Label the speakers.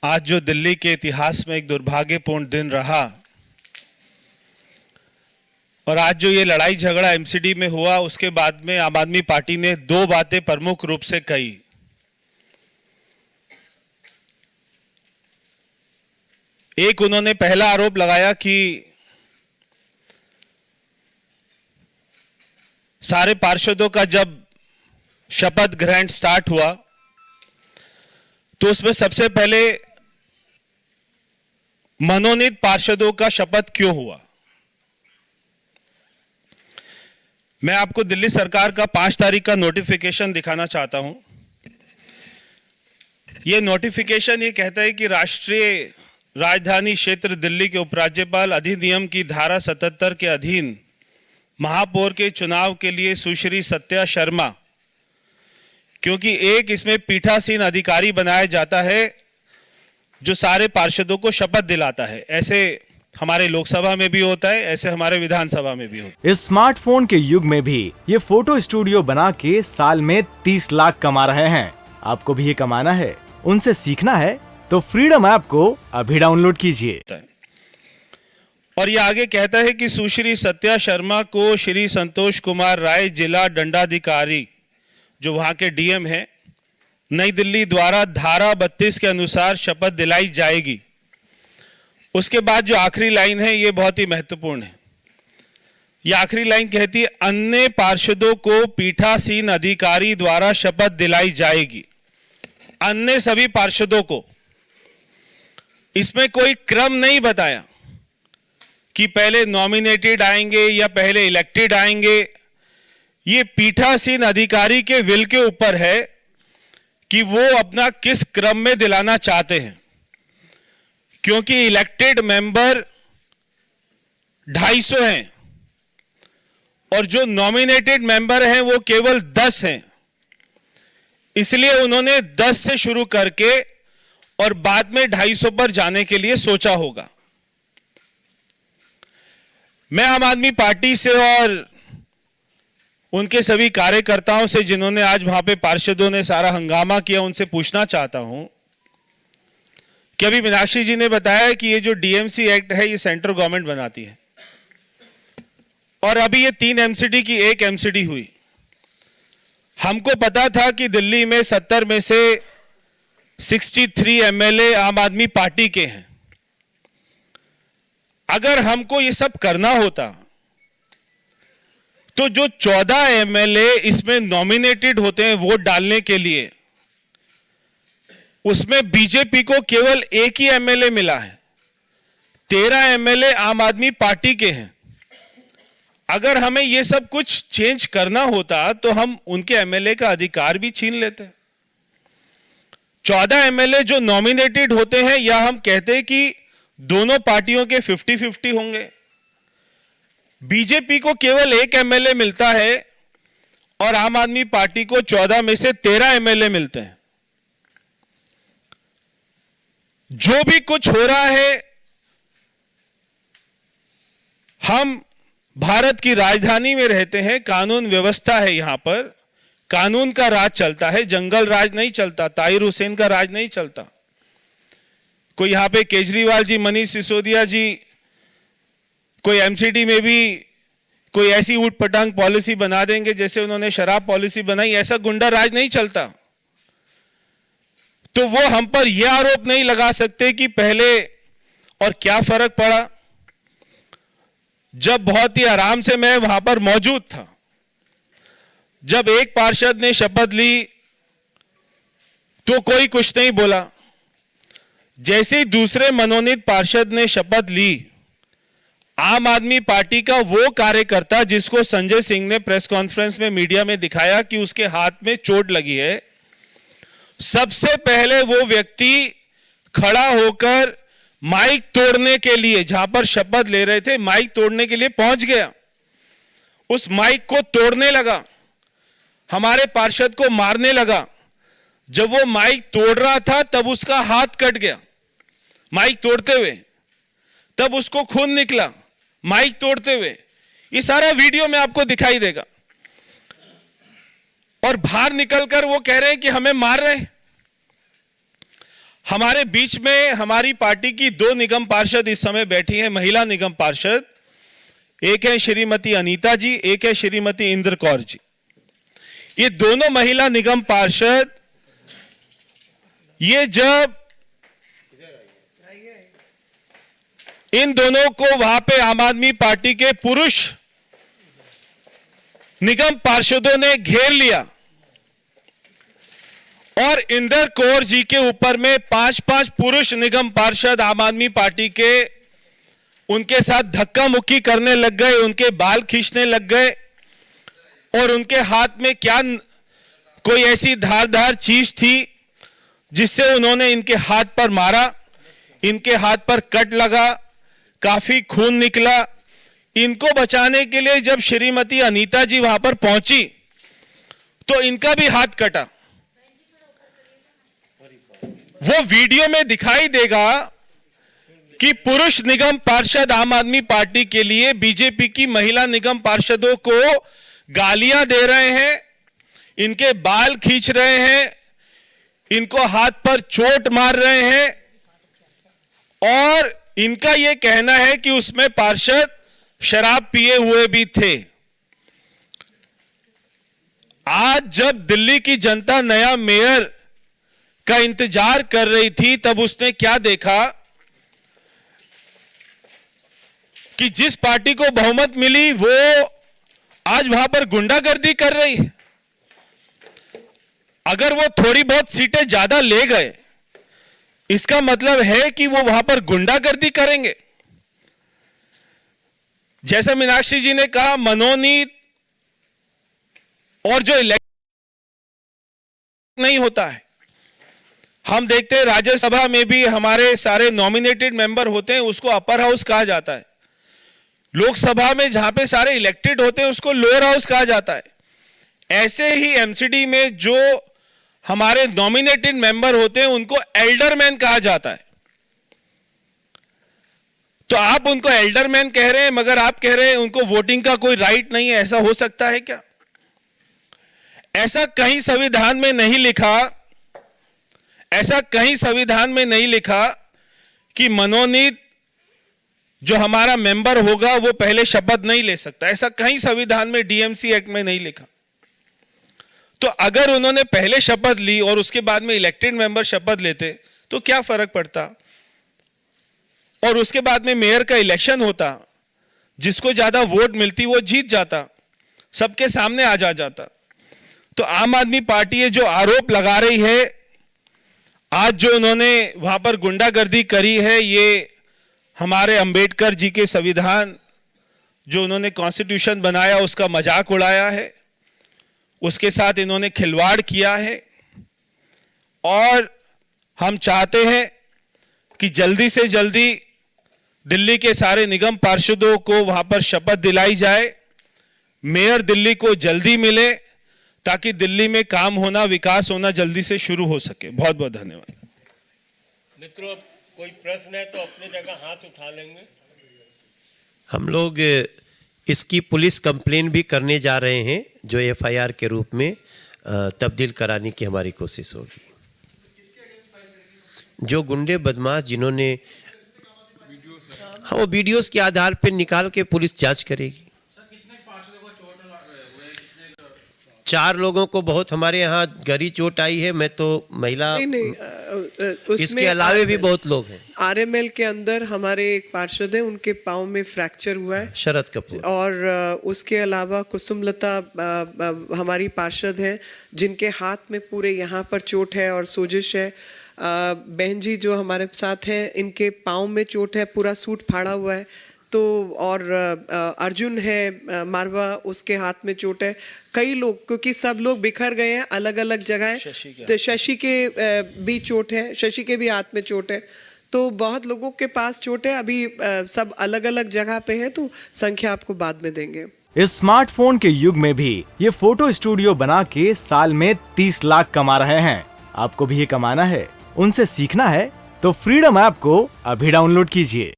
Speaker 1: आज जो दिल्ली के इतिहास में एक दुर्भाग्यपूर्ण दिन रहा और आज जो ये लड़ाई झगड़ा एमसीडी में हुआ, उसके बाद में आम आदमी पार्टी ने दो बातें प्रमुख रूप से कही। एक, उन्होंने पहला आरोप लगाया कि सारे पार्षदों का जब शपथ ग्रहण स्टार्ट हुआ तो उसमें सबसे पहले मनोनीत पार्षदों का शपथ क्यों हुआ। मैं आपको दिल्ली सरकार का 5 तारीख का नोटिफिकेशन दिखाना चाहता हूं। यह नोटिफिकेशन ये कहता है कि राष्ट्रीय राजधानी क्षेत्र दिल्ली के उपराज्यपाल अधिनियम की धारा 77 के अधीन महापौर के चुनाव के लिए सुश्री सत्या शर्मा, क्योंकि एक इसमें पीठासीन अधिकारी बनाया जाता है जो सारे पार्षदों को शपथ दिलाता है। ऐसे हमारे लोकसभा में भी होता है, ऐसे हमारे विधानसभा में भी होता है।
Speaker 2: इस स्मार्टफोन के युग में भी ये फोटो स्टूडियो बना के साल में 30 लाख कमा रहे हैं। आपको भी ये कमाना है, उनसे सीखना है तो फ्रीडम ऐप को अभी डाउनलोड कीजिए।
Speaker 1: और ये आगे कहता है कि सुश्री सत्या शर्मा को श्री संतोष कुमार राय, जिला दंडाधिकारी जो वहां के डीएम है, नई दिल्ली द्वारा धारा 32 के अनुसार शपथ दिलाई जाएगी। उसके बाद जो आखिरी लाइन है ये बहुत ही महत्वपूर्ण है। ये आखिरी लाइन कहती है, अन्य पार्षदों को पीठासीन अधिकारी द्वारा शपथ दिलाई जाएगी। अन्य सभी पार्षदों को, इसमें कोई क्रम नहीं बताया कि पहले नॉमिनेटेड आएंगे या पहले इलेक्टेड आएंगे। ये पीठासीन अधिकारी के विल के ऊपर है कि वो अपना किस क्रम में दिलाना चाहते हैं, क्योंकि इलेक्टेड मेंबर 250 हैं और जो नॉमिनेटेड मेंबर हैं वो केवल 10 हैं। इसलिए उन्होंने 10 से शुरू करके और बाद में 250 पर जाने के लिए सोचा होगा। मैं आम आदमी पार्टी से और उनके सभी कार्यकर्ताओं से जिन्होंने आज वहां पे पार्षदों ने सारा हंगामा किया, उनसे पूछना चाहता हूं कि अभी मीनाक्षी जी ने बताया कि ये जो डीएमसी एक्ट है ये सेंट्रल गवर्नमेंट बनाती है और अभी ये 3 एमसीडी की 1 एमसीडी हुई। हमको पता था कि दिल्ली में 70 में से 63 एमएलए आम आदमी पार्टी के हैं। अगर हमको ये सब करना होता तो जो 14 एमएलए इसमें नॉमिनेटेड होते हैं वोट डालने के लिए, उसमें बीजेपी को केवल 1 ही एमएलए मिला है। 13 एमएलए आम आदमी पार्टी के हैं। अगर हमें यह सब कुछ चेंज करना होता तो हम उनके एमएलए का अधिकार भी छीन लेते। 14 एमएलए जो नॉमिनेटेड होते हैं, या हम कहते हैं कि दोनों पार्टियों के 50-50 होंगे। बीजेपी को केवल 1 एमएलए मिलता है और आम आदमी पार्टी को 14 में से 13 एमएलए मिलते हैं। जो भी कुछ हो रहा है, हम भारत की राजधानी में रहते हैं, कानून व्यवस्था है, यहां पर कानून का राज चलता है, जंगल राज नहीं चलता, ताहिर हुसैन का राज नहीं चलता। कोई यहां पे केजरीवाल जी, मनीष सिसोदिया जी, कोई एमसीडी में भी कोई ऐसी ऊट पटांग पॉलिसी बना देंगे जैसे उन्होंने शराब पॉलिसी बनाई। ऐसा गुंडा राज नहीं चलता। तो वो हम पर यह आरोप नहीं लगा सकते कि पहले और क्या फर्क पड़ा। जब बहुत ही आराम से मैं वहां पर मौजूद था, जब एक पार्षद ने शपथ ली तो कोई कुछ नहीं बोला। जैसे ही दूसरे मनोनीत पार्षद ने शपथ ली, आम आदमी पार्टी का वो कार्यकर्ता जिसको संजय सिंह ने प्रेस कॉन्फ्रेंस में मीडिया में दिखाया कि उसके हाथ में चोट लगी है, सबसे पहले वो व्यक्ति खड़ा होकर माइक तोड़ने के लिए, जहां पर शपथ ले रहे थे, माइक तोड़ने के लिए पहुंच गया। उस माइक को तोड़ने लगा, हमारे पार्षद को मारने लगा। जब वो माइक तोड़ रहा था तब उसका हाथ कट गया माइक तोड़ते हुए, तब उसको खून निकला माइक तोड़ते हुए। ये सारा वीडियो में आपको दिखाई देगा। और बाहर निकलकर वो कह रहे हैं कि हमें मार रहे हैं। हमारे बीच में हमारी पार्टी की 2 निगम पार्षद इस समय बैठी हैं, महिला निगम पार्षद। एक है श्रीमती अनीता जी, एक है श्रीमती इंद्र कौर जी। ये दोनों महिला निगम पार्षद, ये जब इन दोनों को वहां पे आम आदमी पार्टी के पुरुष निगम पार्षदों ने घेर लिया और इंदर कौर जी के ऊपर में 5-5 पुरुष निगम पार्षद आम आदमी पार्टी के उनके साथ धक्का मुक्की करने लग गए, उनके बाल खींचने लग गए और उनके हाथ में क्या कोई ऐसी धारदार चीज थी जिससे उन्होंने इनके हाथ पर मारा। इनके हाथ पर कट लगा, काफी खून निकला। इनको बचाने के लिए जब श्रीमती अनीता जी वहां पर पहुंची तो इनका भी हाथ कटा। वो वीडियो में दिखाई देगा कि पुरुष निगम पार्षद आम आदमी पार्टी के लिए बीजेपी की महिला निगम पार्षदों को गालियां दे रहे हैं, इनके बाल खींच रहे हैं, इनको हाथ पर चोट मार रहे हैं और इनका यह कहना है कि उसमें पार्षद शराब पिए हुए भी थे। आज जब दिल्ली की जनता नया मेयर का इंतजार कर रही थी तब उसने क्या देखा कि जिस पार्टी को बहुमत मिली वो आज वहां पर गुंडागर्दी कर रही है। अगर वो थोड़ी बहुत सीटें ज्यादा ले गए इसका मतलब है कि वो वहां पर गुंडागर्दी करेंगे। जैसा मीनाक्षी जी ने कहा, मनोनीत और जो इलेक्ट नहीं होता है, हम देखते हैं राज्यसभा में भी हमारे सारे नॉमिनेटेड मेंबर होते हैं, उसको अपर हाउस कहा जाता है। लोकसभा में जहां पे सारे इलेक्टेड होते हैं उसको लोअर हाउस कहा जाता है। ऐसे ही एमसीडी में जो हमारे नॉमिनेटेड मेंबर होते हैं उनको एल्डरमैन कहा जाता है। तो आप उनको एल्डरमैन कह रहे हैं मगर आप कह रहे हैं उनको वोटिंग का कोई राइट नहीं है। ऐसा हो सकता है क्या? ऐसा कहीं संविधान में नहीं लिखा, ऐसा कहीं संविधान में नहीं लिखा कि मनोनीत जो हमारा मेंबर होगा वो पहले शपथ नहीं ले सकता। ऐसा कहीं संविधान में डीएमसी एक्ट में नहीं लिखा। तो अगर उन्होंने पहले शपथ ली और उसके बाद में इलेक्टेड मेंबर शपथ लेते तो क्या फर्क पड़ता? और उसके बाद में मेयर का इलेक्शन होता, जिसको ज्यादा वोट मिलती वो जीत जाता, सबके सामने आ जाता। तो आम आदमी पार्टी ये जो आरोप लगा रही है, आज जो उन्होंने वहां पर गुंडागर्दी करी है, ये हमारे अंबेडकर जी के संविधान जो उन्होंने कॉन्स्टिट्यूशन बनाया उसका मजाक उड़ाया है, उसके साथ इन्होंने खिलवाड़ किया है। और हम चाहते हैं कि जल्दी से जल्दी दिल्ली के सारे निगम पार्षदों को वहां पर शपथ दिलाई जाए, मेयर दिल्ली को जल्दी मिले ताकि दिल्ली में काम होना, विकास होना जल्दी से शुरू हो सके। बहुत बहुत धन्यवाद।
Speaker 3: मित्रों, कोई प्रश्न है तो अपनी जगह हाथ उठा लेंगे।
Speaker 4: हम लोग इसकी पुलिस कंप्लेन भी करने जा रहे हैं जो एफआईआर के रूप में तब्दील कराने की हमारी कोशिश होगी। जो गुंडे बदमाश जिन्होंने, हाँ, वो वीडियोस के आधार पर निकाल के पुलिस जांच करेगी। 4 लोगों को बहुत हमारे यहाँ गहरी चोट आई है। मैं तो महिला इसके अलावे भी बहुत लोग हैं।
Speaker 5: आरएमएल के अंदर हमारे एक पार्षद हैं, उनके पांव में फ्रैक्चर हुआ है,
Speaker 4: शरद कपूर।
Speaker 5: और उसके अलावा कुसुमलता हमारी पार्षद हैं जिनके हाथ में पूरे यहाँ पर चोट है और सोजिश है। बहन जी जो हमारे साथ हैं, इनके पाँव में चोट है, पूरा सूट फाड़ा हुआ है। तो और अर्जुन है मारवा, उसके हाथ में चोट है। कई लोग, क्योंकि सब लोग बिखर गए हैं अलग अलग जगह, तो शशि के भी चोट है, शशि के भी हाथ में चोट है। तो बहुत लोगों के पास चोट है, अभी सब अलग अलग जगह पे है, तो संख्या आपको बाद में देंगे।
Speaker 2: इस स्मार्टफोन के युग में भी ये फोटो स्टूडियो बना के साल में 30 लाख कमा रहे हैं। आपको भी ये कमाना है, उनसे सीखना है तो फ्रीडम ऐप को अभी डाउनलोड कीजिए।